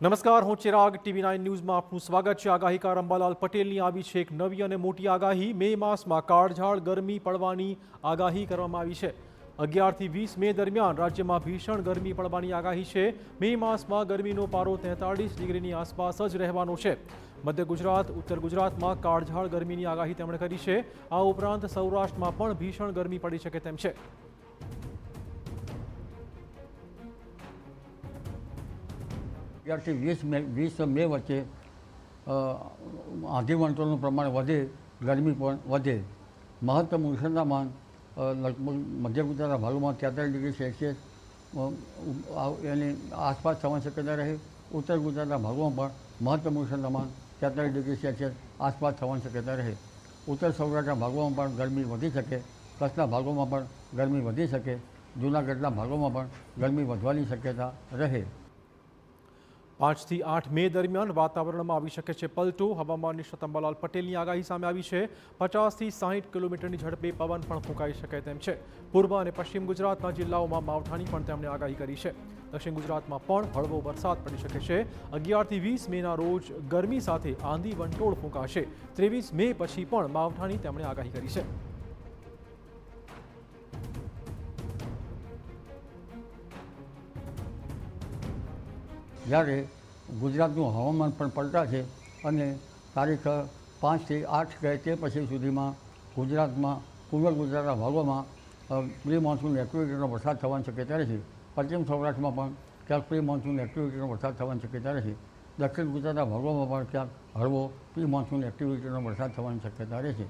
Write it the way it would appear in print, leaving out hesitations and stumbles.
નમસ્કાર, હું ચિરાગ TV9 ન્યૂઝમાં આપનું સ્વાગત છે। આગાહીકાર અંબાલાલ પટેલની આવી છે એક નવી અને મોટી આગાહી। મે માસમાં કાળઝાળ ગરમી પડવાની આગાહી કરવામાં આવી છે। 11 થી 20 મે દરમિયાન રાજ્યમાં ભીષણ ગરમી પડવાની આગાહી છે। મે માસમાં ગરમીનો પારો 43 ડિગ્રીની આસપાસ જ રહેવાનો છે। મધ્ય ગુજરાત, ઉત્તર ગુજરાતમાં કાળઝાળ ગરમીની આગાહી તેમણે કરી છે। આ ઉપરાંત સૌરાષ્ટ્રમાં પણ ભીષણ ગરમી પડી શકે તેમ છે। 11 થી 20 મે વચ્ચે આંધી વંટોળનું પ્રમાણ વધે, ગરમી પણ વધે। મહત્તમ ઉષ્ણતામાન લગભગ મધ્ય ગુજરાતના ભાગોમાં 43 ડિગ્રી સેલ્સિયસ એની આસપાસ થવાની શક્યતા રહે। ઉત્તર ગુજરાતના ભાગોમાં પણ મહત્તમ ઉષ્ણતામાન 43 ડિગ્રી સેલ્સિયસ આસપાસ થવાની શક્યતા રહે। ઉત્તર સૌરાષ્ટ્રના ભાગોમાં પણ ગરમી વધી શકે, કચ્છના ભાગોમાં પણ ગરમી વધી શકે, જૂનાગઢના ભાગોમાં પણ ગરમી વધવાની શક્યતા રહે। 5 થી 8 મે દરમિયાન વાતાવરણમાં આવી શકે છે પલટો। હવામાન નિષ્ણાત અંબાલાલ પટેલની આગાહી સામે આવી છે। 50 થી 60 કિલોમીટરની ઝડપે પવન પણ ફૂંકાઈ શકે તેમ છે। પૂર્વ અને પશ્ચિમ ગુજરાતના જિલ્લાઓમાં માવઠાની પણ તેમણે આગાહી કરી છે। દક્ષિણ ગુજરાતમાં પણ હળવો વરસાદ પડી શકે છે। 11 થી 20 મેના રોજ ગરમી સાથે આંધી વંટોળ ફૂંકાશે। 23 મે પછી પણ માવઠાની તેમણે આગાહી કરી છે। જ્યારે ગુજરાતનું હવામાન પણ પલટાશે અને તારીખ 5 થી 8 કહે તે પછી સુધીમાં ગુજરાતમાં પૂર્વ ગુજરાતના ભાગોમાં પ્રી મોન્સૂન એક્ટિવિટીનો વરસાદ થવાની શક્યતા રહેશે। પશ્ચિમ સૌરાષ્ટ્રમાં પણ ક્યાંક પ્રી મોન્સૂન એક્ટિવિટીનો વરસાદ થવાની શક્યતા રહેશે। દક્ષિણ ગુજરાતના ભાગોમાં પણ ક્યાંક હળવો પ્રી મોન્સૂન એક્ટિવિટીનો વરસાદ થવાની શક્યતા રહેશે।